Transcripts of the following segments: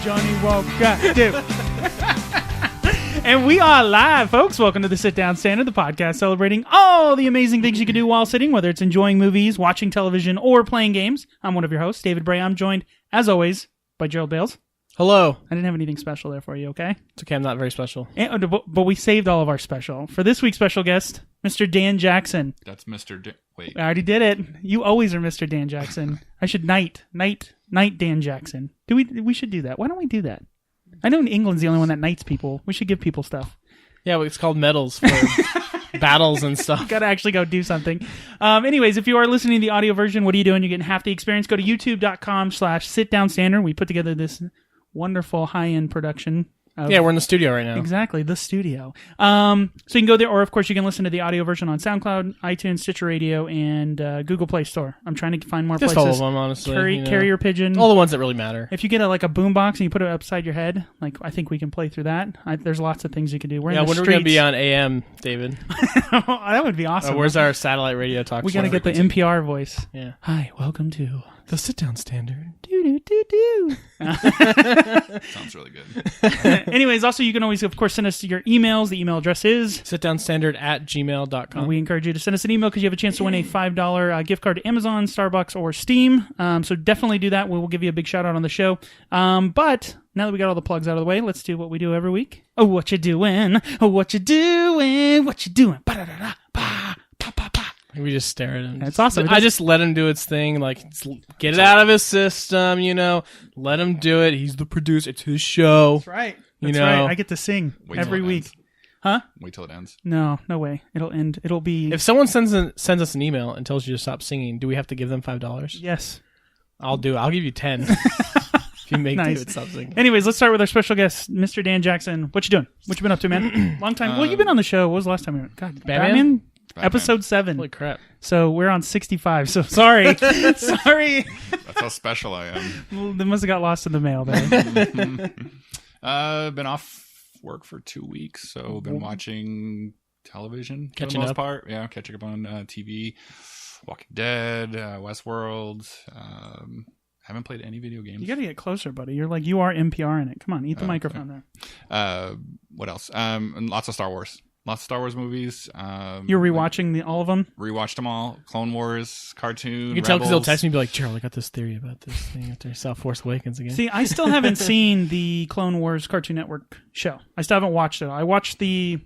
Johnny Walker. Dude. And we are live, folks. Welcome to the Sit Down Standard, the podcast celebrating all the amazing things you can do while sitting, whether it's enjoying movies, watching television, or playing games. I'm one of your hosts, David Bray. I'm joined, as always, by Gerald Bales. Hello. I didn't have anything special there for you, okay? It's okay, I'm not very special. But we saved all of our special. For this week's special guest, Mr. Dan Jackson. That's Mr. Wait. I already did it. You always are Mr. Dan Jackson. I should knight Dan Jackson. We should do that. Why don't we do that? I know England's the only one that knights people. We should give people stuff. Yeah, well, it's called medals for battles and stuff. Got to actually go do something. Anyways, if you are listening to the audio version, what are you doing? You're getting half the experience. Go to youtube.com/sitdownstandard. We put together this wonderful high-end production. Yeah, we're in the studio right now. Exactly, the studio. So you can go there, or of course you can listen to the audio version on SoundCloud, iTunes, Stitcher Radio, and Google Play Store. I'm trying to find more Just places. all of them, honestly. Carrier Pigeon. All the ones that really matter. If you get a boom box and you put it upside your head, I think we can play through that. There's lots of things you can do. We're in the when are we going to be on AM, David? That would be awesome. Where's our satellite radio talk? We got to get the NPR voice. Yeah. Hi, welcome to the Sit Down Standard. Do. Sounds really good. Anyways, also you can always, of course, send us your emails. The email address is sitdownstandard@gmail.com. We encourage you to send us an email because you have a chance to win a $5 gift card to Amazon, Starbucks, or Steam. So definitely do that. We will give you a big shout out on the show. But now that we got all the plugs out of the way, let's do what we do every week. Oh, what you doing? Oh, what you doing? What you doing? Ba-da-da-da, ba, pa, pa, pa. We just stare at him. It's awesome. I just let him do its thing. Get it out of his system, Let him do it. He's the producer. It's his show. That's right. That's right. I get to sing every week. Ends. Huh? Wait till it ends. No way. It'll end. It'll be... If someone sends us an email and tells you to stop singing, do we have to give them $5? Yes. I'll do it. I'll give you 10 if you make Nice. David stop singing. Anyways, let's start with our special guest, Mr. Dan Jackson. What you doing? What you been up to, man? Long time. Well, you've been on the show. What was the last time you were? God, Batman? Episode 7. Holy crap. So we're on 65. So sorry. Sorry. That's how special I am. Well, they must have got lost in the mail there. Been off work for 2 weeks, so been watching television for Catching the most up. part. Yeah, catching up on TV. Walking Dead, Westworld. Haven't played any video games. You got to get closer, buddy. You are NPR in it. Come on, eat the microphone there. What else? And lots of Star Wars. Lots of Star Wars movies. You're rewatching all of them? Rewatched them all. Clone Wars, cartoon, You can tell because he'll Rebels. text me and be like, Gerald, I got this theory about this thing after I saw Force Awakens again. See, I still haven't seen the Clone Wars Cartoon Network show. I still haven't watched it. I watched the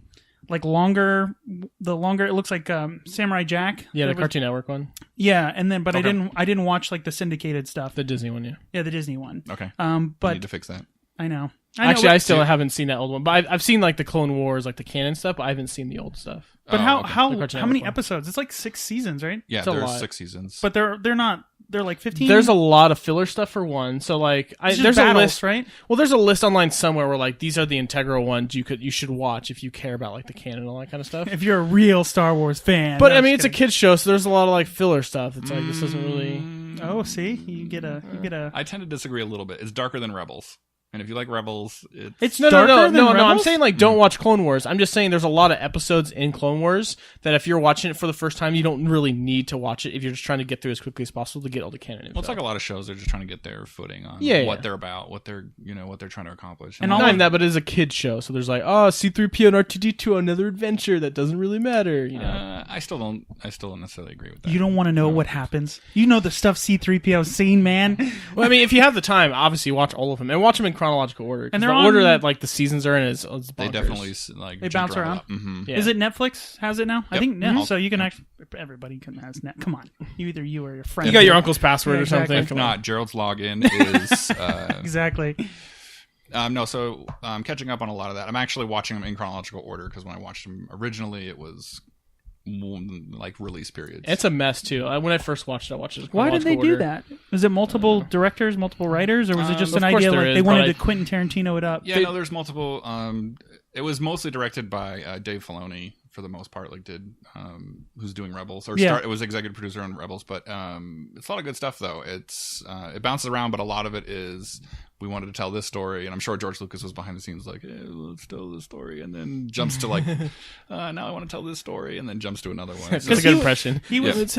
longer. It looks like Samurai Jack. Yeah, the Cartoon Network one. Yeah, and then but Okay. I didn't watch the syndicated stuff. The Disney one, yeah. Yeah, the Disney one. Okay. But I need to fix that. I know. Actually, I still haven't seen that old one. But I've seen the Clone Wars, the canon stuff, but I haven't seen the old stuff. But Oh, okay. how The Cartoon many Network one. episodes? It's like 6 seasons, right? Yeah, It's a there's lot. 6 seasons. But they're not. They're like 15. There's a lot of filler stuff for one. So It's just there's battles, a list, right? Well, there's a list online somewhere where these are the integral ones you should watch if you care about the canon and all that kind of stuff. If you're a real Star Wars fan. But No, I I'm mean, just it's a kids show, so there's a lot of filler stuff. It's this doesn't really. kidding. Oh, see, you get a. I tend to disagree a little bit. It's darker than Rebels. And if you like Rebels, It's No, darker than I'm Rebels? saying don't watch Clone Wars. I'm just saying there's a lot of episodes in Clone Wars that if you're watching it for the first time, you don't really need to watch it if you're just trying to get through as quickly as possible to get all the canon info. well, it's like a lot of shows. They're just trying to get their footing on Yeah, what yeah. they're about, what they're trying to accomplish. And like, all Not of even that, but it is a kid's show, so there's C-3PO and R2-D2 another adventure that doesn't really matter. I still don't necessarily agree with that. You don't want to know what happens. You know the stuff C-3PO's seen, man. Well, I mean, if you have the time, obviously watch all of them and watch them in chronological order. 'Cause And the they're order on- that the seasons are in is bonkers. They definitely They bounce around? Mm-hmm. Yeah. Is it Netflix has it now? I Yep. think Mhm. so you can actually everybody can has net. Come on, either you or your friend. You got your uncle's password Yeah, or something. exactly. If Come on. not, Gerald's login is Exactly. no. So I'm catching up on a lot of that. I'm actually watching them in chronological order because when I watched them originally, it was release periods. It's a mess too. When I first watched it, I watched it. in Why did they chronological do order. that? Was it multiple directors, multiple writers, or was it just of an course idea there like is, they but wanted I- to Quentin Tarantino it up? Yeah, no, there's multiple. It was mostly directed by Dave Filoni for the most part, like did who's doing Rebels or Yeah. it was executive producer on Rebels, but it's a lot of good stuff though. It's it bounces around, but a lot of it is we wanted to tell this story, and I'm sure George Lucas was behind the scenes like, let's tell this story, and then jumps to like, now I want to tell this story, and then jumps to another one. That's a good impression. He was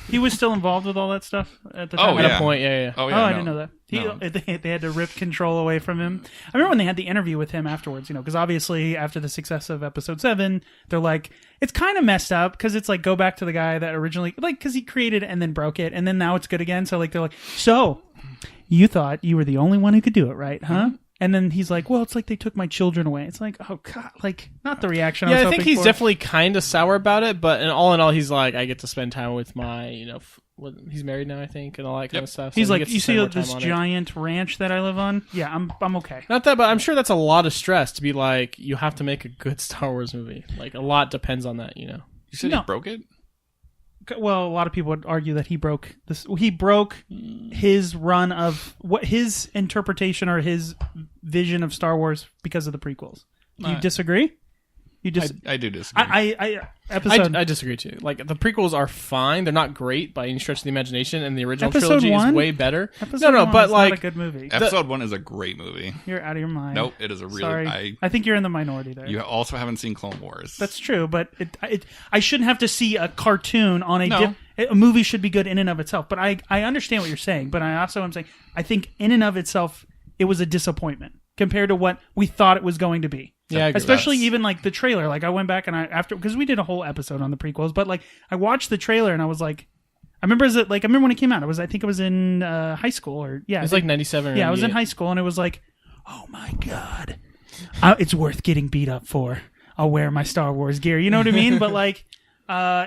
he was still involved with all that stuff at the time. Oh, At yeah. a point, yeah. Oh Oh, yeah, I no. didn't know that. No. They had to rip control away from him. I remember when they had the interview with him afterwards, because obviously after the success of episode 7, they're like, it's kind of messed up because it's like, go back to the guy that originally, like, because he created it and then broke it, and then now it's good again. So like, they're like, so you thought you were the only one who could do it, right? Huh? And then he's like, well, it's like they took my children away. It's like, oh God, like not the reaction. Yeah, I was I think hoping he's for. definitely kind of sour about it, but in all, he's like, I get to spend time with my, he's married now, I think, and all that kind of stuff. So He's he like, gets to you spend see more time this on it. giant ranch that I live on? Yeah, I'm okay. Not that, but I'm sure that's a lot of stress to be like, you have to make a good Star Wars movie. Like, a lot depends on that, You said No. he broke it? Well, a lot of people would argue that he broke this. He broke his run of what his interpretation or his vision of Star Wars because of the prequels. Do you disagree? You I do disagree. I disagree too. Like, the prequels are fine. They're not great by any stretch of the imagination, and the original Episode trilogy 1? is way better. Episode No, one but is like, not a good movie. Episode 1 is a great movie. You're out of your mind. Nope, it is a really. Sorry, I think you're in the minority there. You also haven't seen Clone Wars. That's true, but I shouldn't have to see a cartoon on a No. a movie should be good in and of itself. But I understand what you're saying. But I also am saying I think in and of itself it was a disappointment compared to what we thought it was going to be. yeah, I agree. Especially even like the trailer. Like I went back and because we did a whole episode on the prequels, but like I watched the trailer and I was like, I remember when it came out. I think it was in high school or It was like 97 or yeah, I was in 98. high school and it was like, oh my God, it's worth getting beat up for. I'll wear my Star Wars gear. You know what I mean? But like,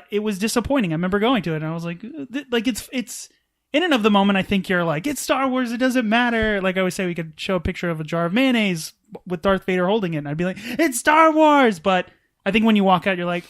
it was disappointing. I remember going to it and I was like, it's in and of the moment. I think you're like, it's Star Wars. It doesn't matter. Like I always say, we could show a picture of a jar of mayonnaise with Darth Vader holding it. And I'd be like, it's Star Wars. But I think when you walk out, you're like,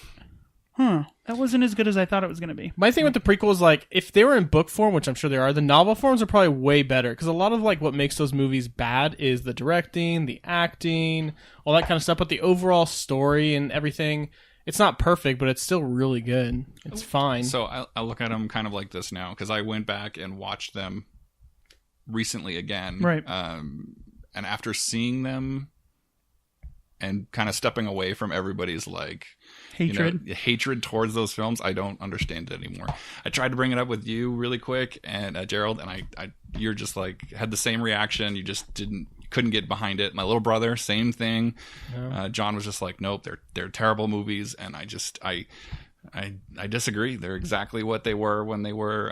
that wasn't as good as I thought it was going to be. My thing with the prequel is like, if they were in book form, which I'm sure they are, the novel forms are probably way better because a lot of like what makes those movies bad is the directing, the acting, all that kind of stuff. But the overall story and everything, it's not perfect, but it's still really good. It's fine. So I look at them kind of like this now because I went back and watched them recently again. Right. And after seeing them and kind of stepping away from everybody's like Hatred. hatred towards those films, I don't understand it anymore. I tried to bring it up with you really quick and Gerald, and I you're just like had the same reaction. You just couldn't get behind it. My little brother, same thing. Yeah. John was just like, nope, they're terrible movies, and I disagree. They're exactly what they were when they were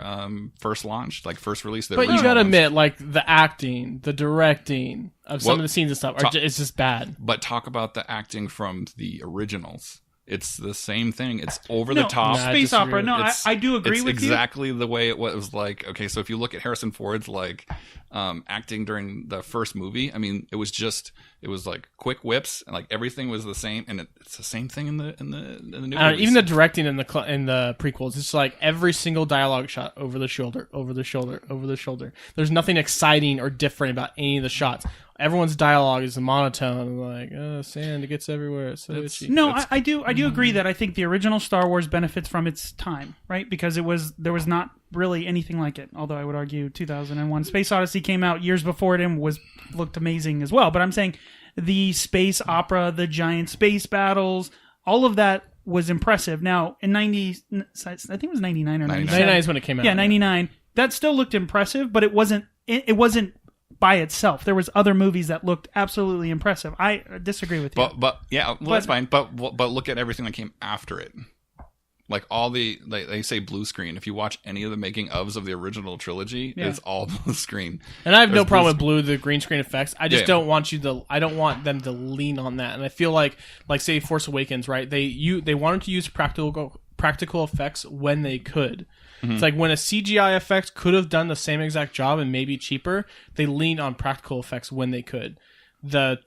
first launched, like first released. But you gotta admit, like the acting, the directing of some of the scenes and stuff, it's just bad. But talk about the acting from the originals. It's the same thing. It's over the top. Nah, I Space disagree opera. with No, I do agree with you. exactly the way it was like. Okay, so if you look at Harrison Ford's like acting during the first movie, I mean, it was like quick whips and like everything was the same, and it's the same thing in the new movies. Even the directing in the prequels, it's like every single dialogue shot over the shoulder, over the shoulder, over the shoulder. There's nothing exciting or different about any of the shots. Everyone's dialogue is monotone, like sand, it gets everywhere. It's so itchy. No, I do agree that I think the original Star Wars benefits from its time, right? Because there was not really anything like it. Although I would argue 2001 Space Odyssey came out years before it and looked amazing as well. But I'm saying the space opera, the giant space battles, all of that was impressive. Now in I think it was 99 or 97. 99 is when it came out. Yeah, 99. That still looked impressive, but it wasn't by itself. There was other movies that looked absolutely impressive. I disagree with you. But yeah, well, that's fine. But look at everything that came after it. Like all they say blue screen. If you watch any of the making ofs of the original trilogy, it's all blue screen. And I have no There's problem with the green screen effects. I just Yeah. don't want I don't want them to lean on that. And I feel like say Force Awakens, right? They wanted to use practical effects when they could. Mm-hmm. It's like when a CGI effect could have done the same exact job and maybe cheaper, they leaned on practical effects when they could. The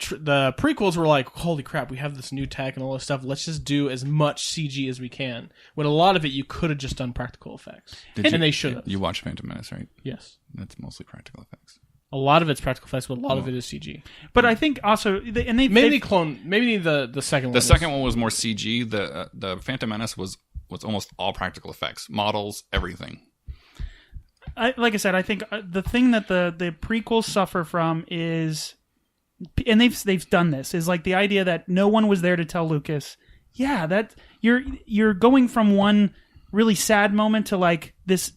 prequels were like, holy crap, we have this new tech and all this stuff. Let's just do as much CG as we can. When a lot of it, you could have just done practical effects. And they should have. You watched Phantom Menace, right? Yes. That's mostly practical effects. A lot of it's practical effects, but a lot of it is CG. But I think also, maybe the second one. The second one was more CG. The Phantom Menace was almost all practical effects, models, everything. Like I said, I think the thing that the prequels suffer from is, and they've done this, is like the idea that no one was there to tell Lucas, yeah, that you're going from one really sad moment to like this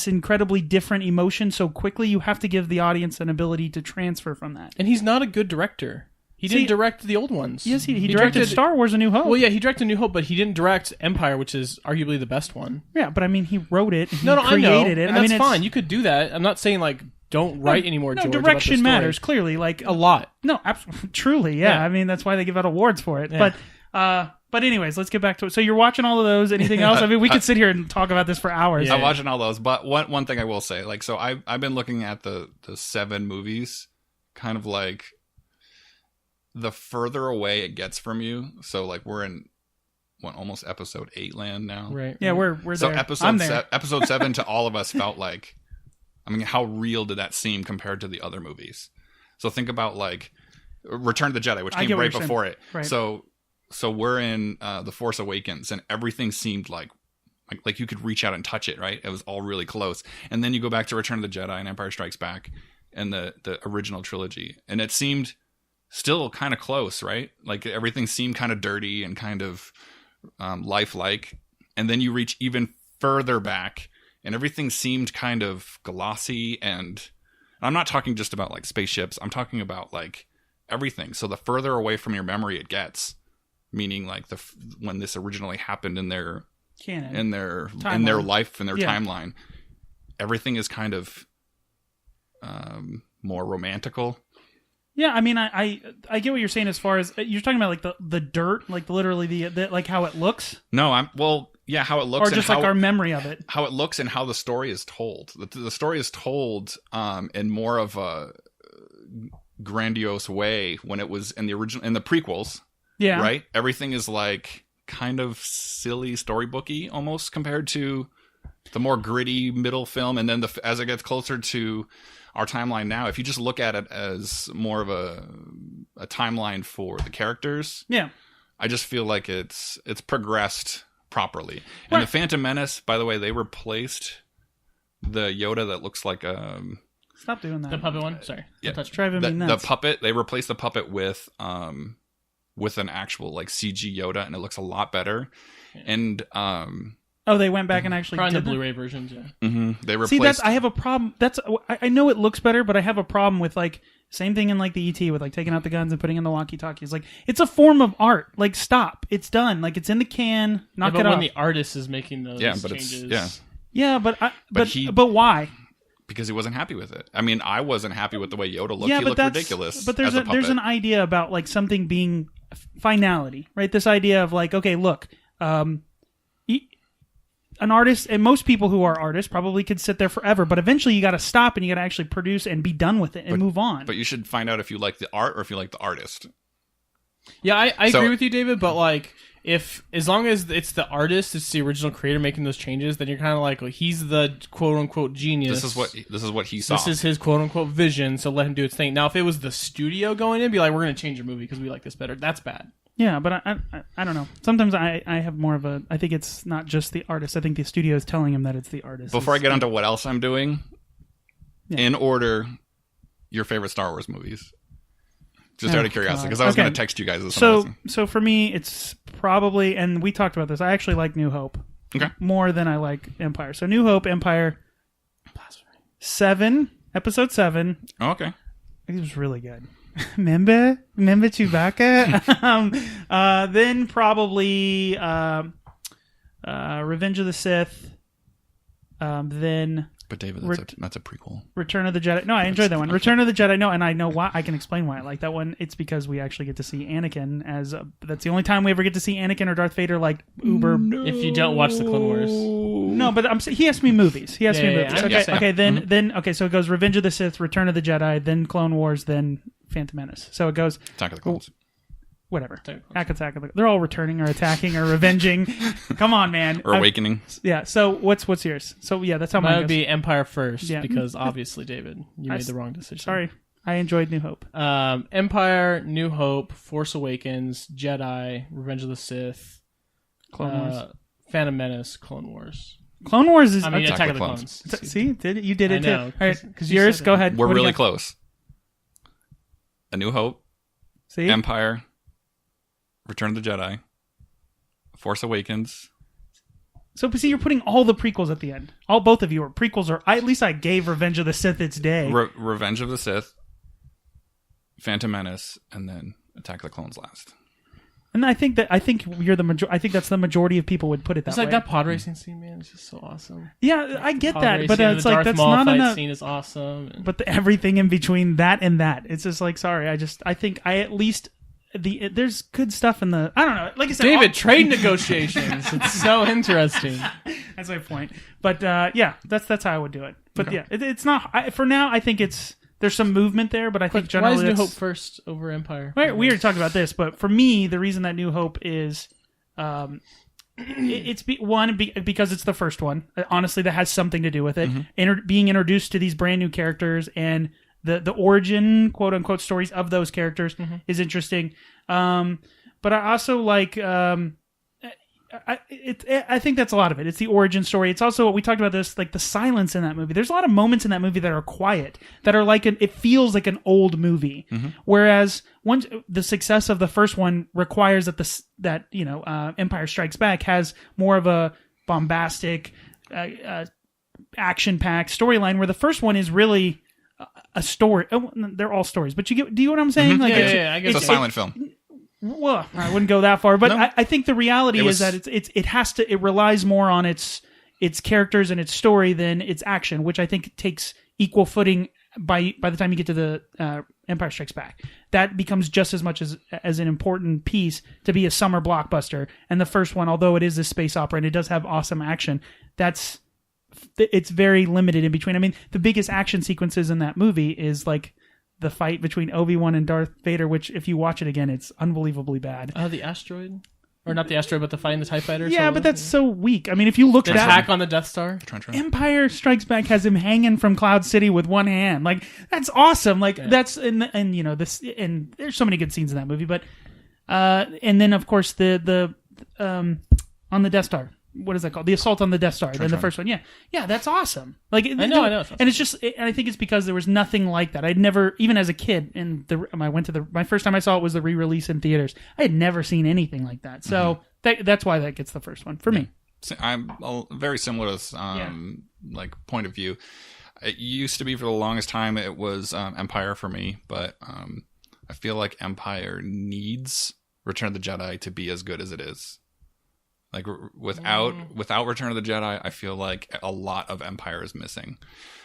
incredibly different emotion so quickly. You have to give the audience an ability to transfer from that. And he's not a good director. He didn't direct the old ones. Yes, he directed Star Wars: A New Hope. Well, yeah, he directed A New Hope, but he didn't direct Empire, which is arguably the best one. Yeah, but I mean, he wrote it. He created I know, it. And that's fine. You could do that. I'm not saying like don't write anymore. No, George, direction matters clearly, like a lot. No, absolutely, truly, yeah. I mean, that's why they give out awards for it. Yeah. But anyways, let's get back to it. So you're watching all of those. Anything else? I mean, we could sit here and talk about this for hours. Yeah. I'm watching all those, but one thing I will say, like, so I've been looking at the 7 movies, kind of like the further away it gets from you. So like we're in almost episode 8 land now. Right. Yeah, we're so there. Episode 7 to all of us felt like, I mean, how real did that seem compared to the other movies? So think about like Return of the Jedi, which came right before it. Right. So we're in The Force Awakens, and everything seemed like you could reach out and touch it, right? It was all really close. And then you go back to Return of the Jedi and Empire Strikes Back and the original trilogy, and it seemed still kind of close, right? Like everything seemed kind of dirty and kind of lifelike. And then you reach even further back, and everything seemed kind of glossy. And I'm not talking just about like spaceships. I'm talking about like everything. So the further away from your memory it gets, meaning like when this originally happened in their canon, in their life, in their timeline, everything is kind of more romantical. Yeah, I mean, I get what you're saying as far as you're talking about, like the dirt, like literally the like how it looks. No, how it looks, or just like our memory of it, how it looks, and how the story is told. The story is told in more of a grandiose way when it was in the prequels. Yeah, right. Everything is like kind of silly, storybooky almost compared to the more gritty middle film, and then as it gets closer to our timeline now, if you just look at it as more of a timeline for the characters, I just feel like it's progressed properly. And the Phantom Menace, by the way, they replaced the Yoda that looks like stop doing that. The puppet one. Sorry, yeah, driving me nuts. The puppet. They replaced the puppet with an actual like CG Yoda, and it looks a lot better. Yeah. And they went back and actually did the Blu-ray versions. Yeah, they replaced. I have a problem. I know it looks better, but I have a problem with like same thing in like the ET with like taking out the guns and putting in the walkie-talkies. Like it's a form of art. Like stop, it's done. Like it's in the can. Knock it off. When the artist is making those changes, but why? Because he wasn't happy with it. I mean, I wasn't happy with the way Yoda looked. He looked ridiculous. But there's an idea about like something being finality, right? This idea of like, okay, look, an artist, and most people who are artists probably could sit there forever, but eventually you got to stop and you got to actually produce and be done with it and move on. But you should find out if you like the art or if you like the artist. Yeah, I agree with you, David, but like, as long as it's the artist, it's the original creator making those changes, then you're kind of like, well, he's the quote unquote genius. This is what he saw. This is his quote unquote vision, so let him do its thing. Now, if it was the studio going in, be like, we're going to change your movie because we like this better. That's bad. Yeah, but I don't know. Sometimes I have more of I think it's not just the artist. I think the studio is telling him that it's the artist. Before I get onto what else I'm doing, in order, your favorite Star Wars movies. Just out of curiosity, because I was going to text you guys this. So for me, it's probably, and we talked about this, I actually like New Hope more than I like Empire. So New Hope, Empire, 7, episode 7. Oh, okay. It was really good. Remember Chewbacca? Then probably Revenge of the Sith. Then... But David, that's a prequel. Return of the Jedi. No, I enjoyed that one. Return of the Jedi. No, and I know why. I can explain why I like that one. It's because we actually get to see Anakin that's the only time we ever get to see Anakin or Darth Vader like uber. No. If you don't watch the Clone Wars. No, but he asked me movies. He asked me movies. Okay, then so it goes Revenge of the Sith, Return of the Jedi, then Clone Wars, then Phantom Menace. So it goes Attack of the Clones. whatever. They're all returning or attacking or revenging. Come on, man. Or awakening. Yeah. So what's yours? So yeah, that's how mine Mine would goes. be Empire first, Yeah. because obviously, David, you made the wrong decision. Sorry, I enjoyed New Hope. Empire, New Hope, Force Awakens, Jedi, Revenge of the Sith, Clone Wars. Phantom Menace, Clone Wars. Clone Wars is. I mean, okay. Attack of the Clones. See, you did it I know, too. All right, 'cause you yours. said Go it. ahead. We're What do you really got? close. A New Hope, See, Empire, Return of the Jedi, Force Awakens. so see, you're putting all the prequels at the end. Both of you are prequels, or at least I gave Revenge of the Sith its day. Revenge of the Sith, Phantom Menace, and then Attack of the Clones last. And I think you're the I think that's the majority of people would put it that It's way. like that pod racing scene, man. It's just so awesome. Yeah, I get Pod that, but racing, it's the like Darth that's Maul not fight enough. scene is awesome. But everything in between that and that, it's just like, sorry, I think I at least there's good stuff in the. I don't know. Like I said, David, trade negotiations. It's so interesting. That's my point. But yeah, that's how I would do it. But yeah, it's not for now. I think there's some movement there, but I think Why generally is New that's- Hope first over Empire? We already talked about this, but for me, the reason that New Hope is, because it's the first one. Honestly, that has something to do with it. Being introduced to these brand new characters and the origin, quote unquote, stories of those characters is interesting. But I also like. I think that's a lot of it. It's the origin story. It's also, we talked about this, like the silence in that movie. There's a lot of moments in that movie that are quiet, that are like it feels like an old movie. Whereas the success of the first one requires that Empire Strikes Back has more of a bombastic, action-packed storyline, where the first one is really a story. Oh, they're all stories, but do you know what I'm saying? Like, I guess It's a silent film. Well, I wouldn't go that far, but No. I think the reality is that it relies more on its characters and its story than its action, which I think takes equal footing by the time you get to the Empire Strikes Back. That becomes just as much as an important piece to be a summer blockbuster. And the first one, although it is a space opera and it does have awesome action, it's very limited in between. I mean, the biggest action sequences in that movie is like the fight between Obi-Wan and Darth Vader, which if you watch it again, it's unbelievably bad. The asteroid? Or not the asteroid, but the fight in the TIE Fighter? Yeah, but that's so weak. I mean, if you look The back, attack on the Death Star? Empire Strikes Back has him hanging from Cloud City with one hand. Like, that's awesome. Like, that's, and you know, this, and there's so many good scenes in that movie, but, and then of course the on the Death Star. What is that called? The assault on the Death Star. Then the first one. Yeah, that's awesome. Like, I know. And it's just, and I think it's because there was nothing like that. I'd never, even as a kid, and my first time I saw it was the re-release in theaters. I had never seen anything like that. So that's why that gets the first one for me. I'm very similar to this, like point of view. It used to be for the longest time it was Empire for me, but I feel like Empire needs Return of the Jedi to be as good as it is. Like without Return of the Jedi, I feel like a lot of Empire is missing.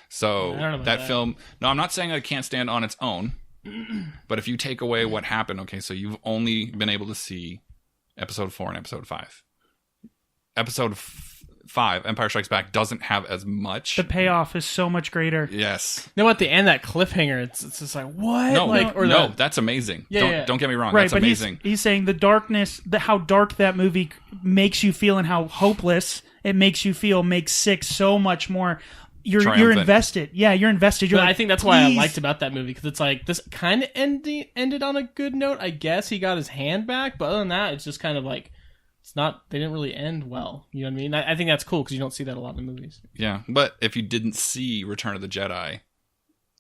So that film, no, I'm not saying that it can't stand on its own, but if you take away what happened, okay, so you've only been able to see Episode 4 and Episode 5. Episode 5, Empire Strikes Back, doesn't have as much. The payoff is so much greater. Yes. No, at the end, that cliffhanger, it's just like, what? No, that's amazing. Don't get me wrong. Right, that's but amazing. He's saying the darkness, how dark that movie makes you feel and how hopeless it makes you feel makes 6 so much more. You're invested. Yeah, you're invested. You're but like, I think that's why I liked about that movie, because it's like, this kind of ended on a good note. I guess he got his hand back, but other than that, it's just kind of like, they didn't really end well. You know what I mean? I think that's cool, because you don't see that a lot in movies. Yeah, but if you didn't see Return of the Jedi,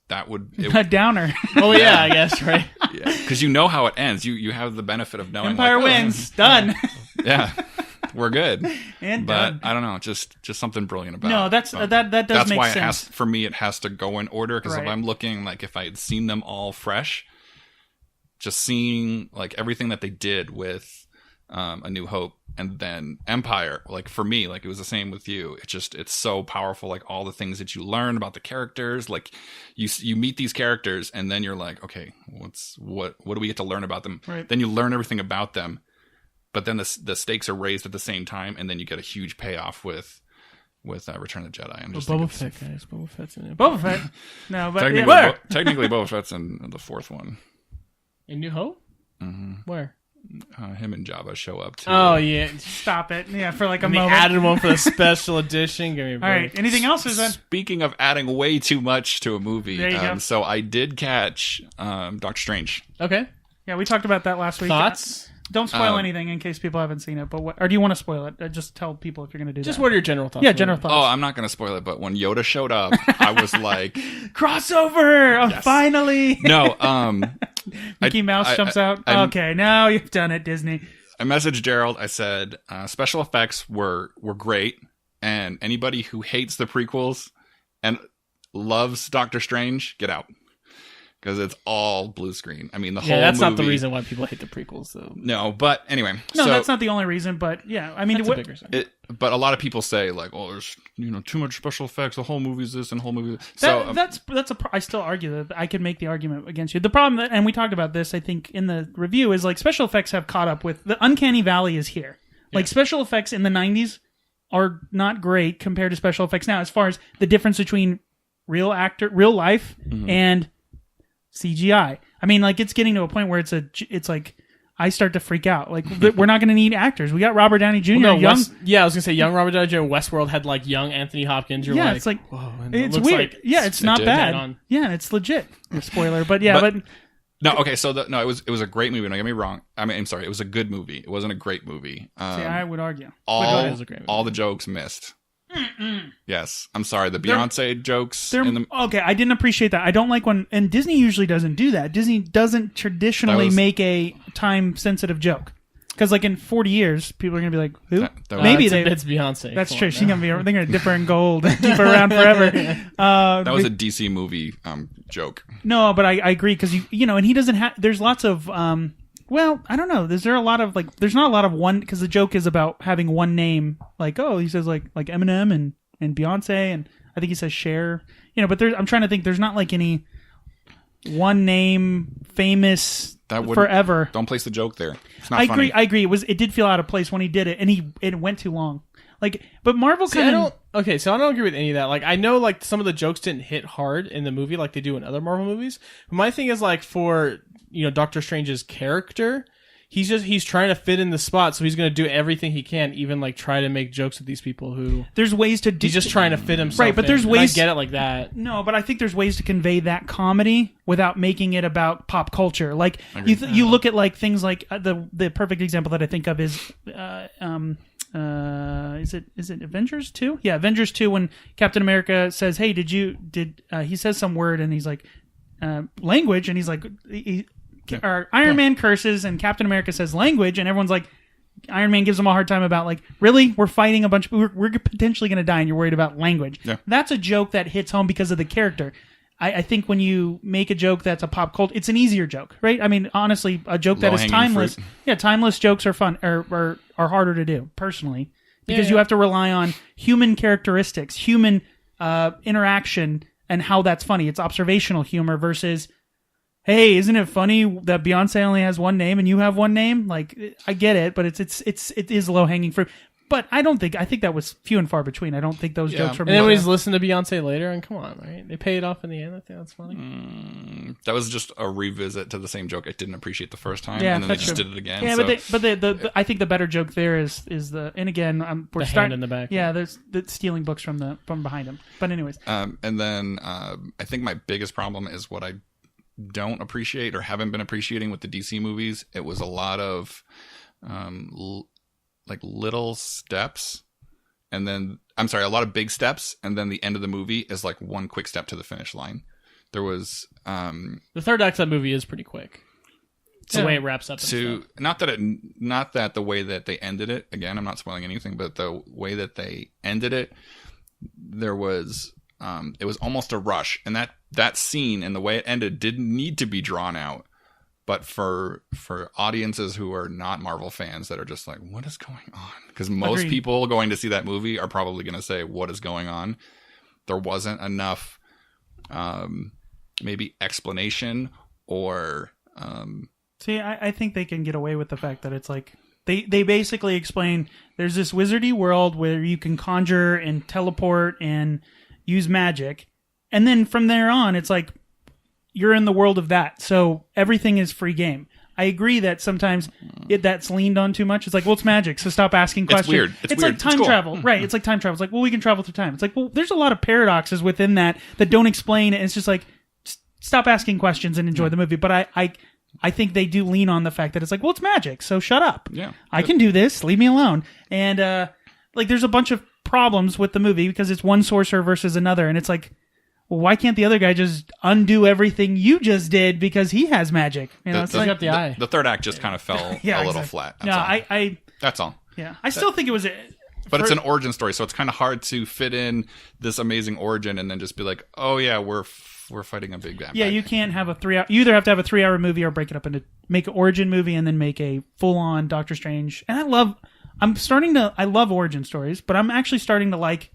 that would... a downer. Oh, yeah, I guess, right? Yeah, because you know how it ends. You have the benefit of knowing... Empire wins. Done. Yeah, we're good. And but done. I don't know, just something brilliant about No, it. that does make sense. That's why for me, it has to go in order, because Right. if I'm looking, like, if I had seen them all fresh, just seeing, like, everything that they did with A New Hope, and then Empire, like, for me, like, it was the same with you. It's so powerful, like, all the things that you learn about the characters, like, you meet these characters, and then you're like, okay, what do we get to learn about them? Right. Then you learn everything about them, but then the stakes are raised at the same time, and then you get a huge payoff with Return of the Jedi. And just Boba Fett, guys. Boba Fett's in it. Boba Fett. No, but technically, technically Boba Fett's in the fourth one. In New Hope? Mm-hmm. Where? him and Jabba show up too. Oh yeah, Stop it. Yeah, for like a and they moment. added one for the special edition. Give me a All break. right. Anything else? Is that Speaking of adding way too much to a movie, There you go. so I did catch Doctor Strange. Okay. Yeah, we talked about that last week. Thoughts? Don't spoil anything in case people haven't seen it. But or do you want to spoil it? Just tell people if you're going to do Just that. what are your general thoughts? Yeah, on general it? thoughts. Oh, I'm not going to spoil it, but when Yoda showed up, I was like, Crossover! Oh, Yes. finally! no. Mickey Mouse jumps out. Okay, now you've done it, Disney. I messaged Gerald. I said special effects were great, and anybody who hates the prequels and loves Doctor Strange, get out, because it's all blue screen. I mean, the whole that's movie, not the reason why people hate the prequels, though. No, but anyway, No, so that's not the only reason. But yeah, I mean, That's a bigger reason. But a lot of people say like, oh, there's too much special effects. The whole movie's this and the whole movie. So that's I still argue that I could make the argument against you. The problem, and we talked about this, I think, in the review, is like special effects have caught up with the uncanny valley is here. Like special effects in the 90s are not great compared to special effects now, as far as the difference between real life and CGI. I mean, like it's getting to a point where it's like I start to freak out. Like we're not going to need actors. We got Robert Downey Jr. Well, no, young. I was gonna say young Robert Downey Jr. Westworld had like young Anthony Hopkins. You're It's like whoa, and it's looks weird. like- Yeah, it's not did. bad. Dead on. Yeah, it's legit. Spoiler, but yeah, but no, okay. So it was a great movie. Don't get me wrong. I'm sorry. It was a good movie. It wasn't a great movie. see, I would argue. It was a great movie. all the jokes missed. Yes, I'm sorry. The Beyonce jokes. Okay, I didn't appreciate that. I don't like when, and Disney usually doesn't do that. Disney doesn't traditionally make a time-sensitive joke. Because like in 40 years, people are going to be like, who? That was- Maybe it's Beyonce. That's Come true. on She's now. going to be, they're going to dip her in gold and keep her around forever. that was a DC movie joke. No, but I agree because and he doesn't have. There's lots of. Well, I don't know. Is there a lot of like? There's not a lot of one because the joke is about having one name. Like, oh, he says like Eminem and Beyonce, and I think he says Cher. But I'm trying to think. There's not like any one name famous forever. Don't place the joke there. It's not I funny. agree. It did feel out of place when he did it, and it went too long. Like, but Marvel kind of. Okay, so I don't agree with any of that. Like, I know like some of the jokes didn't hit hard in the movie like they do in other Marvel movies. But my thing is like for Doctor Strange's character, he's trying to fit in the spot, so he's going to do everything he can, even like try to make jokes with these people who There's ways to do. he's just trying to fit himself. Right, but in. there's And ways- I get it like that. No, but I think there's ways to convey that comedy without making it about pop culture. Like you look at like things like the perfect example that I think of is is it Avengers 2? Yeah, Avengers 2 when Captain America says, "Hey, he says some word and he's like language," and he's like or Iron Man curses and Captain America says language, and everyone's like, Iron Man gives him a hard time about like, really, we're fighting a bunch of we're potentially going to die and you're worried about language. Yeah. That's a joke that hits home because of the character. I think when you make a joke that's a pop cult, it's an easier joke, right? I mean, honestly, a joke that is Low-hanging timeless. fruit. Yeah, timeless jokes are fun are harder to do personally because you have to rely on human characteristics, human interaction, and how that's funny. It's observational humor versus, hey, isn't it funny that Beyonce only has one name and you have one name? Like, I get it, but it is low hanging fruit. But I think that was few and far between. I don't think those jokes were. And then when he's listening to Beyonce later, and come on, right? They pay it off in the end. I think that's funny. That was just a revisit to the same joke I didn't appreciate the first time, Yeah, and then they that's just true. did it again. Yeah, so. but I think the better joke there is the, and again we're The starting hand in the back. Yeah, there's the stealing books from behind him. But anyways, And then I think my biggest problem is what I don't appreciate or haven't been appreciating with the DC movies. It was a lot of like little steps, and then a lot of big steps, and then the end of the movie is like one quick step to the finish line. There was The third act of that movie is pretty quick. It's the way it wraps up. not that the way that they ended it. Again, I'm not spoiling anything, but the way that they ended it, there was it was almost a rush, and that scene and the way it ended didn't need to be drawn out. But for audiences who are not Marvel fans that are just like, what is going on? Because most Agreed. people going to see that movie are probably going to say, what is going on? There wasn't enough maybe explanation or... see, I think they can get away with the fact that it's like they basically explain there's this wizardy world where you can conjure and teleport and use magic, and then from there on, it's like you're in the world of that, so everything is free game. I agree that sometimes that's leaned on too much. It's like, well, it's magic, so stop asking questions. It's weird. It's like time travel, right? It's like time travel. It's like, well, we can travel through time. It's like, well, there's a lot of paradoxes within that don't explain it. It's just like, stop asking questions and enjoy the movie. But I think they do lean on the fact that it's like, well, it's magic, so shut up. Yeah, I can do this. Leave me alone. And like, there's a bunch of problems with the movie because it's one sorcerer versus another, and it's like, well, why can't the other guy just undo everything you just did because he has magic? You know, it's like got the eye. The third act just kind of fell a little flat. That's all. That's all. Yeah, I still think it was. But it's an origin story, so it's kind of hard to fit in this amazing origin and then just be like, oh yeah, we're fighting a big bad. Yeah, you can't have a 3 hour. You either have to have a 3 hour movie or break it up into make an origin movie and then make a full on Doctor Strange. And I love origin stories, but I'm actually starting to like.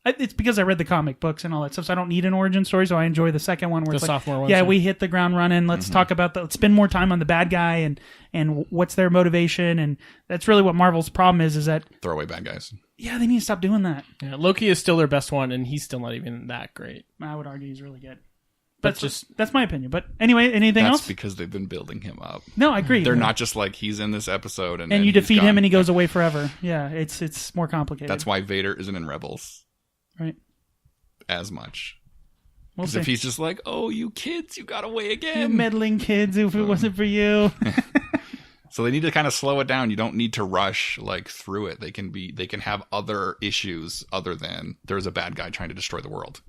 It's because I read the comic books and all that stuff, so I don't need an origin story. So I enjoy the second one where it's like, sophomore one. Yeah, we hit the ground running. Let's talk about let's spend more time on the bad guy and what's their motivation. And that's really what Marvel's problem is that throwaway bad guys. Yeah, they need to stop doing that. Yeah, Loki is still their best one, and he's still not even that great. I would argue he's really good. But that's my opinion. But anyway, anything else? That's because they've been building him up. No, I agree. They're not just like he's in this episode and you defeat him and he goes away forever. Yeah, it's more complicated. That's why Vader isn't in Rebels. Right. As much. We'll Because if he's just like, oh, you kids, you got away again. You meddling kids, if it wasn't for you. So they need to kind of slow it down. You don't need to rush like through it. They can have other issues other than there's a bad guy trying to destroy the world.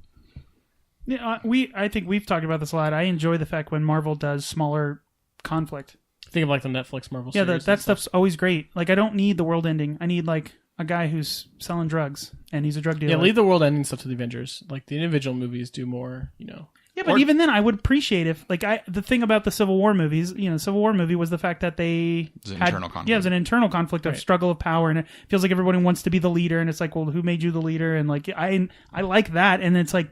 Yeah, I think we've talked about this a lot. I enjoy the fact when Marvel does smaller conflict. Think of like the Netflix Marvel series. Yeah, that stuff's always great. Like, I don't need the world ending. I need like a guy who's selling drugs and he's a drug dealer. Yeah, leave the world ending stuff to the Avengers. Like the individual movies do more, Yeah, but even then, I would appreciate if, like, the thing about the Civil War movies, Civil War movie was the fact that they had internal conflict. Yeah, it was an internal conflict of struggle of power, and it feels like everybody wants to be the leader, and it's like, well, who made you the leader? And like, I like that, and it's like,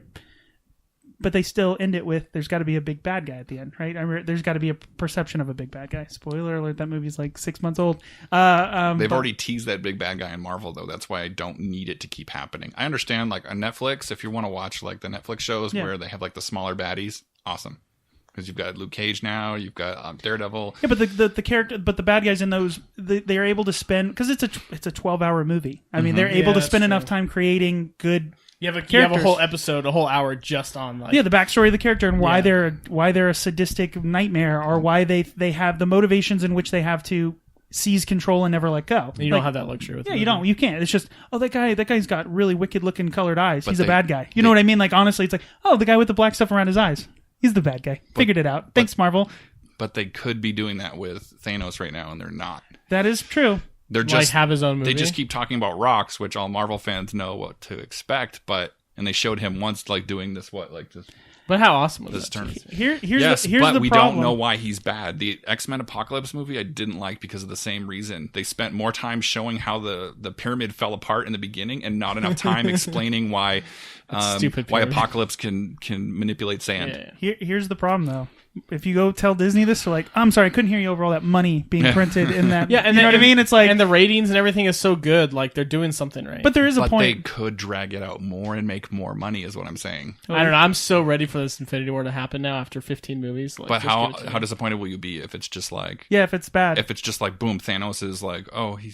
but they still end it with there's got to be a big bad guy at the end, right? I mean, there's got to be a perception of a big bad guy. Spoiler alert: that movie's like 6 months old. They've already teased that big bad guy in Marvel, though. That's why I don't need it to keep happening. I understand, like on Netflix, if you want to watch like the Netflix shows where they have like the smaller baddies, awesome. Because you've got Luke Cage now, you've got Daredevil. Yeah, but the character, but the bad guys in those, they're able to spend because it's a 12-hour movie. I mean, they're able to spend enough time creating good. You have a whole episode, a whole hour just on like the backstory of the character and why they're a sadistic nightmare, or why they have the motivations in which they have to seize control and never let go. You don't have that luxury with you can't. It's just, that guy's got really wicked looking colored eyes. He's a bad guy. You know what I mean? Like, honestly, it's like, the guy with the black stuff around his eyes. He's the bad guy. Figured it out. Thanks, Marvel. But they could be doing that with Thanos right now, and they're not. That is true. They're just have his own movie. They just keep talking about rocks, which all Marvel fans know what to expect. And they showed him once, like doing this, this. But how awesome was this that? Here's but the we problem. don't know why he's bad. The X-Men Apocalypse movie I didn't like because of the same reason. They spent more time showing how the pyramid fell apart in the beginning and not enough time explaining why Apocalypse can manipulate sand. Yeah. Here's the problem, though. If you go tell Disney this, they're like, I'm sorry, I couldn't hear you over all that money being printed in that. And you know what I mean? It's like, and the ratings and everything is so good, like they're doing something right. But there is a point. They could drag it out more and make more money, is what I'm saying. I don't know. I'm so ready for this Infinity War to happen now after 15 movies. But how disappointed will you be if it's just like, if it's bad, if it's just like, boom, Thanos is like, oh, he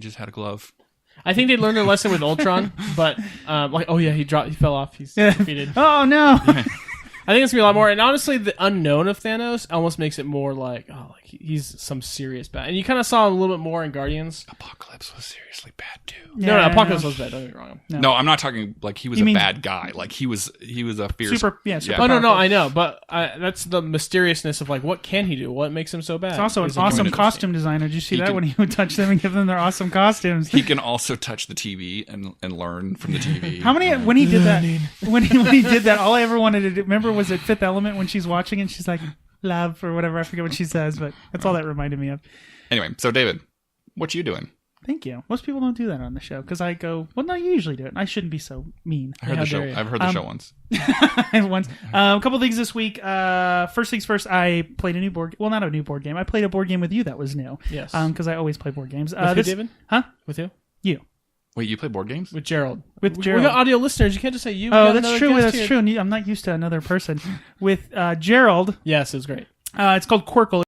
just had a glove. I think they learned their lesson with Ultron, but he fell off. He's defeated. Oh no. I think it's gonna be a lot more. And honestly, the unknown of Thanos almost makes it more like, he's some serious bad. And you kind of saw a little bit more in Guardians. Apocalypse was seriously bad too. No, Apocalypse was bad. Don't get me wrong. No, I'm not talking like he was a bad guy. Like he was a fierce. Super. Oh no, I know, but that's the mysteriousness of like, what can he do? What makes him so bad? It's also an awesome costume designer. Did you see that when he would touch them and give them their awesome costumes? He can also touch the TV and learn from the TV. How many when he did that? When he did that, all I ever wanted to do, remember, was it Fifth Element when she's watching and she's like, love or whatever. I forget what she says, but that's all that reminded me of. Anyway, so David, what you doing? Thank you. Most people don't do that on the show because I go, well, no, you usually do it. I shouldn't be so mean. I heard the show. I've heard the show once. Once. A couple things this week. First things first, I played a new board. Well, not a new board game. I played a board game with you that was new. Yes. Because I always play board games. With who, David? Huh? With who? You. Wait, you play board games? With Gerald. With Gerald. We got audio listeners. You can't just say you. Oh, that's true. That's true. I'm not used to another person. With Gerald. Yes, it was great. It's called Quirkle.